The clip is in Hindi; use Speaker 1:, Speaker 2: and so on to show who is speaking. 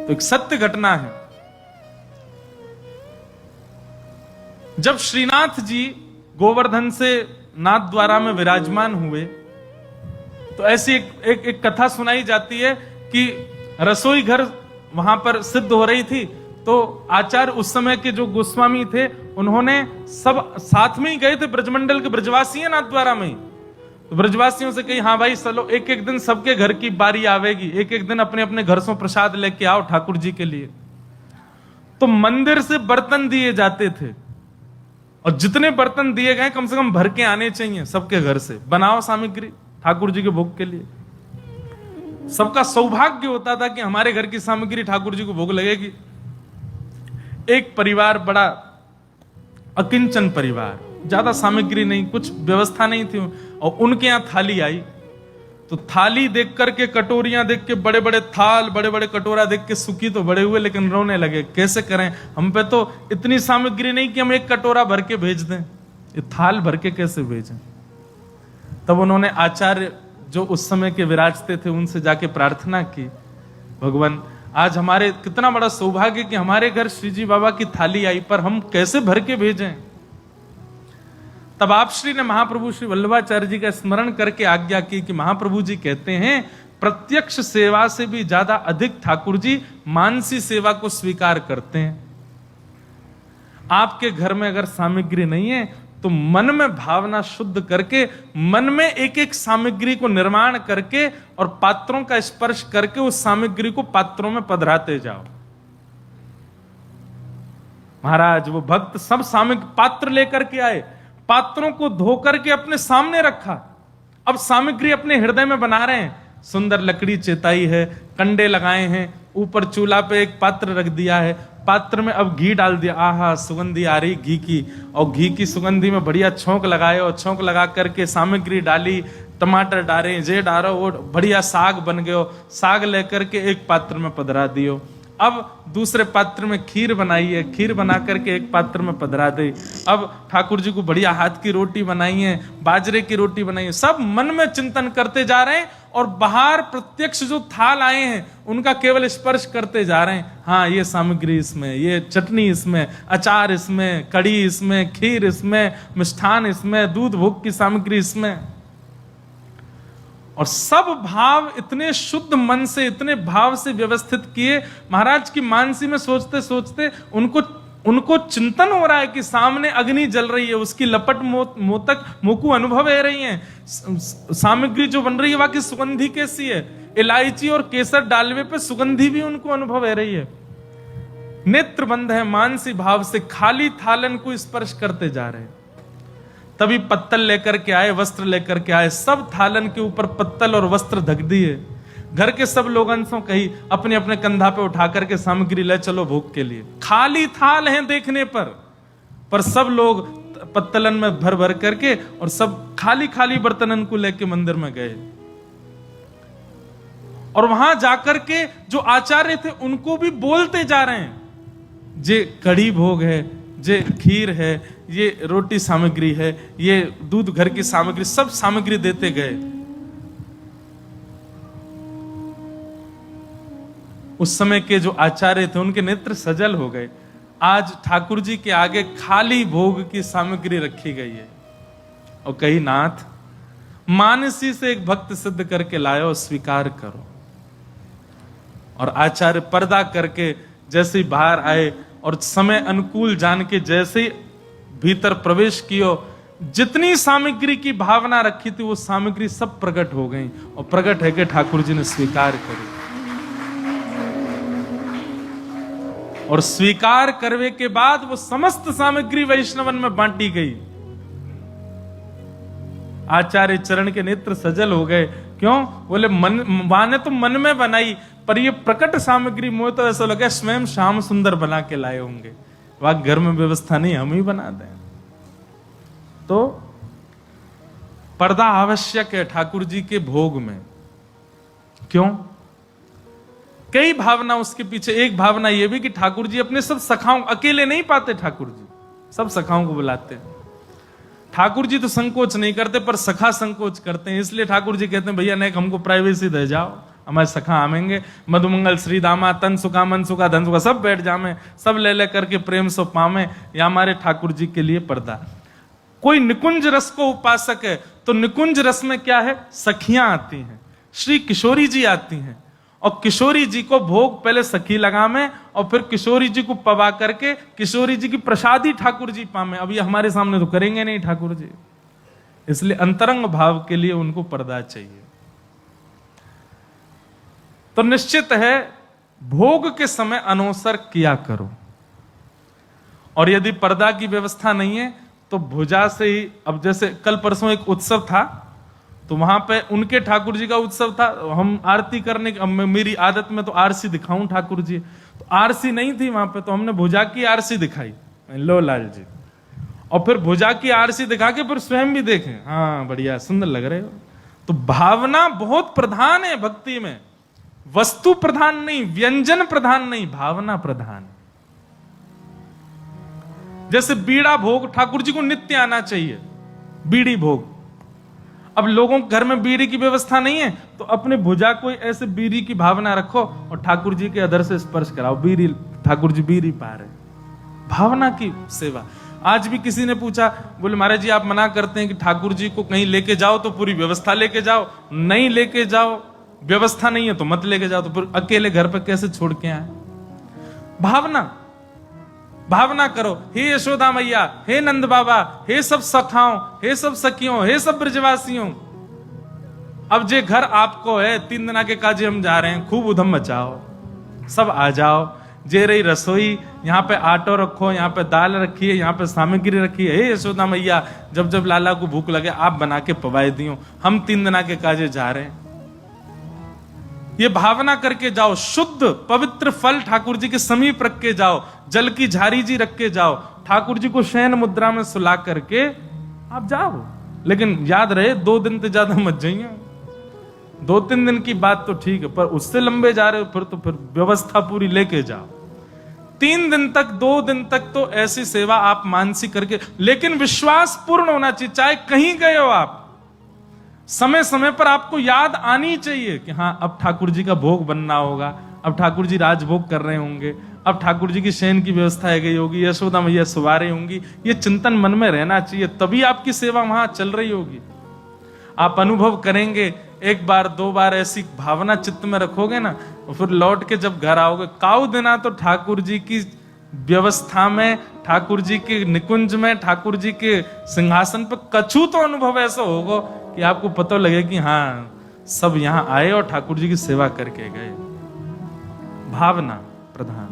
Speaker 1: तो एक सत्य घटना है, जब श्रीनाथ जी गोवर्धन से नाथ द्वारा में विराजमान हुए तो ऐसी एक कथा सुनाई जाती है कि रसोई घर वहां पर सिद्ध हो रही थी। तो आचार्य उस समय के जो गोस्वामी थे उन्होंने सब साथ में ही गए थे, ब्रजमंडल के ब्रजवासी हैं नाथ द्वारा में। तो ब्रजवासियों से कही हाँ भाई चलो एक एक दिन सबके घर की बारी आवेगी, एक एक दिन अपने अपने घर से प्रसाद लेके आओ ठाकुर जी के लिए। तो मंदिर से बर्तन दिए जाते थे और जितने बर्तन दिए गए कम से कम भर के आने चाहिए सबके घर से, बनाओ सामग्री ठाकुर जी के भोग के लिए। सबका सौभाग्य होता था कि हमारे घर की सामग्री ठाकुर जी को भोग लगेगी। एक परिवार बड़ा अकिंचन परिवार, ज्यादा सामग्री नहीं, कुछ व्यवस्था नहीं थी, और उनके यहां थाली आई। तो थाली देख करके, कटोरियां देख के, बड़े बड़े थाल, बड़े बड़े कटोरा देख के सुखी तो बड़े हुए, लेकिन रोने लगे, कैसे करें, हम पे तो इतनी सामग्री नहीं कि हम एक कटोरा भर के भेज दें, ये थाल भर के कैसे भेजें। तब उन्होंने आचार्य जो उस समय के विराजते थे उनसे जाके प्रार्थना की, भगवान आज हमारे कितना बड़ा सौभाग्य कि हमारे घर श्रीजी बाबा की थाली आई, पर हम कैसे भर के भेजें। तब आप श्री ने महाप्रभु श्री वल्लभाचार्य जी का स्मरण करके आज्ञा की कि महाप्रभु जी कहते हैं प्रत्यक्ष सेवा से भी ज्यादा अधिक ठाकुर जी मानसी सेवा को स्वीकार करते हैं। आपके घर में अगर सामग्री नहीं है तो मन में भावना शुद्ध करके, मन में एक एक सामग्री को निर्माण करके और पात्रों का स्पर्श करके उस सामग्री को पात्रों में पधराते जाओ। महाराज वो भक्त सब सामग्री पात्र लेकर के आए, पात्रों को धो करके अपने सामने रखा, अब सामग्री अपने हृदय में बना रहे हैं। सुंदर लकड़ी चेताई है, कंडे लगाए हैं, ऊपर चूल्हा पे एक पात्र रख दिया है, पात्र में अब घी डाल दिया, आहा सुगंधी आ रही घी की, और घी की सुगंधी में बढ़िया छौंक लगाए, और छौंक लगा करके सामग्री डाली, टमाटर डाले, जे डालो, वो बढ़िया साग बन गयो, साग लेकर के एक पात्र में पधरा दियो। अब दूसरे पात्र में खीर बनाई है, खीर बना करके एक पात्र में पधरा दे। अब ठाकुर जी को बढ़िया हाथ की रोटी बनाई है, बाजरे की रोटी बनाई है, सब मन में चिंतन करते जा रहे हैं और बाहर प्रत्यक्ष जो थाल आए हैं उनका केवल स्पर्श करते जा रहे हैं। हाँ ये सामग्री इसमें, ये चटनी इसमें, अचार इसमें, कड़ी इसमें, खीर इसमें, मिष्ठान इसमें, दूध भोग की सामग्री इसमें, और सब भाव इतने शुद्ध मन से, इतने भाव से व्यवस्थित किए। महाराज की मानसी में सोचते सोचते उनको चिंतन हो रहा है कि सामने अग्नि जल रही है, उसकी लपट मोतक मोकू अनुभव है रही है, सामग्री जो बन रही है वाकई सुगंधी कैसी है, इलायची और केसर डालवे पे सुगंधी भी उनको अनुभव है रही है। नेत्र बंद है, मानसी भाव से खाली थालन को स्पर्श करते जा रहे हैं। तभी पत्तल लेकर के आए, वस्त्र लेकर के आए, सब थालन के ऊपर पत्तल और वस्त्र ढक दिए। घर के सब लोग अंशों कही अपने अपने कंधा पे उठा करके सामग्री ले चलो भोग के लिए। खाली थाल हैं देखने पर सब लोग पत्तलन में भर भर करके और सब खाली खाली बर्तनन को लेके मंदिर में गए। और वहां जाकर के जो आचार्य थे उनको भी बोलते जा रहे हैं, जे कड़ी भोग है, जे खीर है, ये रोटी सामग्री है, ये दूध घर की सामग्री, सब सामग्री देते गए। उस समय के जो आचार्य थे उनके नेत्र सजल हो गए। आज ठाकुर जी के आगे खाली भोग की सामग्री रखी गई है और कही नाथ मानसी से एक भक्त सिद्ध करके लायो, स्वीकार करो। और आचार्य पर्दा करके जैसे ही बाहर आए और समय अनुकूल जान के जैसे ही भीतर प्रवेश कियो, जितनी सामग्री की भावना रखी थी वो सामग्री सब प्रकट हो गई और प्रकट है कि ठाकुर जी ने स्वीकार करी। और स्वीकार करने के बाद वो समस्त सामग्री वैष्णवन में बांटी गई। आचार्य चरण के नेत्र सजल हो गए। क्यों? बोले मन माने तो मन में बनाई, पर ये प्रकट सामग्री मुझे तो ऐसा लगा स्वयं श्याम सुंदर बना के लाए होंगे, वहां घर में व्यवस्था नहीं, हम ही बना दें। तो पर्दा आवश्यक है ठाकुर जी के भोग में। क्यों? कई भावना उसके पीछे। एक भावना यह भी कि ठाकुर जी अपने सब सखाओं, अकेले नहीं पाते ठाकुर जी, सब सखाओं को बुलाते हैं। ठाकुर जी तो संकोच नहीं करते पर सखा संकोच करते हैं, इसलिए ठाकुर जी कहते हैं भैया नहीं हमको प्राइवेसी दे जाओ, हमारे सखा आमेंगे, मधुमंगल श्री दामा, तन सुखा मन सुखा धन सुखा, सब बैठ जामे, सब ले ले करके प्रेम सो पावे, या हमारे ठाकुर जी के लिए पर्दा। कोई निकुंज रस को उपासक है तो निकुंज रस में क्या है, सखियां आती हैं, श्री किशोरी जी आती हैं, और किशोरी जी को भोग पहले सखी लगावे और फिर किशोरी जी को पवा करके किशोरी जी की प्रसादी ठाकुर जी पावे। अब ये हमारे सामने तो करेंगे नहीं ठाकुर जी, इसलिए अंतरंग भाव के लिए उनको पर्दा चाहिए। तो निश्चित है भोग के समय अनोसर किया करो, और यदि पर्दा की व्यवस्था नहीं है तो भुजा से ही, अब जैसे कल परसों एक उत्सव था तो वहां पे उनके ठाकुर जी का उत्सव था, हम आरती करने की, मेरी आदत में तो आरसी दिखाऊं ठाकुर जी, तो आरसी नहीं थी वहां पे, तो हमने भुजा की आरसी दिखाई, लो लाल जी, और फिर भुजा की आरसी दिखा के फिर स्वयं भी देखें, हाँ बढ़िया सुंदर लग रहे हो। तो भावना बहुत प्रधान है भक्ति में, वस्तु प्रधान नहीं, व्यंजन प्रधान नहीं, भावना प्रधान। जैसे बीड़ा भोग ठाकुर जी को नित्य आना चाहिए, बीड़ी भोग। अब लोगों के घर में बीड़ी की व्यवस्था नहीं है तो अपने भुजा कोई ऐसे बीड़ी की भावना रखो और ठाकुर जी के अधर से स्पर्श कराओ, बीड़ी, ठाकुर जी बीड़ी पा रहे, भावना की सेवा। आज भी किसी ने पूछा, बोले महाराज जी आप मना करते हैं कि ठाकुर जी को कहीं लेके जाओ तो पूरी व्यवस्था लेके जाओ, नहीं लेके जाओ, व्यवस्था नहीं है तो मत लेके जाओ, तो फिर अकेले घर पे कैसे छोड़ के आए। भावना, भावना करो, हे यशोदा मैया, हे नंद बाबा, हे सब सखाओं, हे सब सखियों, हे सब ब्रजवासियों, अब जे घर आपको है, 3 दिन के काजे हम जा रहे हैं, खूब उधम मचाओ, सब आ जाओ, जे रही रसोई, यहाँ पे आटो रखो, यहाँ पे दाल रखी है, यहाँ पे सामग्री रखी है, हे यशोदा मैया, जब जब लाला को भूख लगे आप बना के पवाए दियो, हम 3 दिन के काजे जा रहे हैं। ये भावना करके जाओ, शुद्ध पवित्र फल ठाकुर जी के समीप रख के जाओ, जल की झारी जी रख के जाओ, ठाकुर जी को शयन मुद्रा में सुला करके आप जाओ। लेकिन याद रहे 2 दिन से ज्यादा मत जाइए, 2-3 दिन की बात तो ठीक है, पर उससे लंबे जा रहे हो फिर व्यवस्था पूरी लेके जाओ। 3 दिन तक 2 दिन तक तो ऐसी सेवा आप मानसी करके, लेकिन विश्वास पूर्ण होना चाहिए। चाहे कहीं गए हो आप, समय समय पर आपको याद आनी चाहिए कि हाँ अब ठाकुर जी का भोग बनना होगा, अब ठाकुर जी राजभोग कर रहे होंगे, अब ठाकुर जी की शयन की व्यवस्था है गई होगी, यशोदा मैया सुवा रही होंगी, ये चिंतन मन में रहना चाहिए, तभी आपकी सेवा वहां चल रही होगी। आप अनुभव करेंगे, 1 बार 2 बार ऐसी भावना चित्त में रखोगे ना, फिर लौट के जब घर आओगे, काऊ देना तो ठाकुर जी की व्यवस्था में, ठाकुर जी के निकुंज में, ठाकुर जी के सिंहासन पर कछु तो अनुभव ऐसा होगा कि आपको पता लगे कि हाँ सब यहां आए और ठाकुर जी की सेवा करके गए। भावना प्रधान।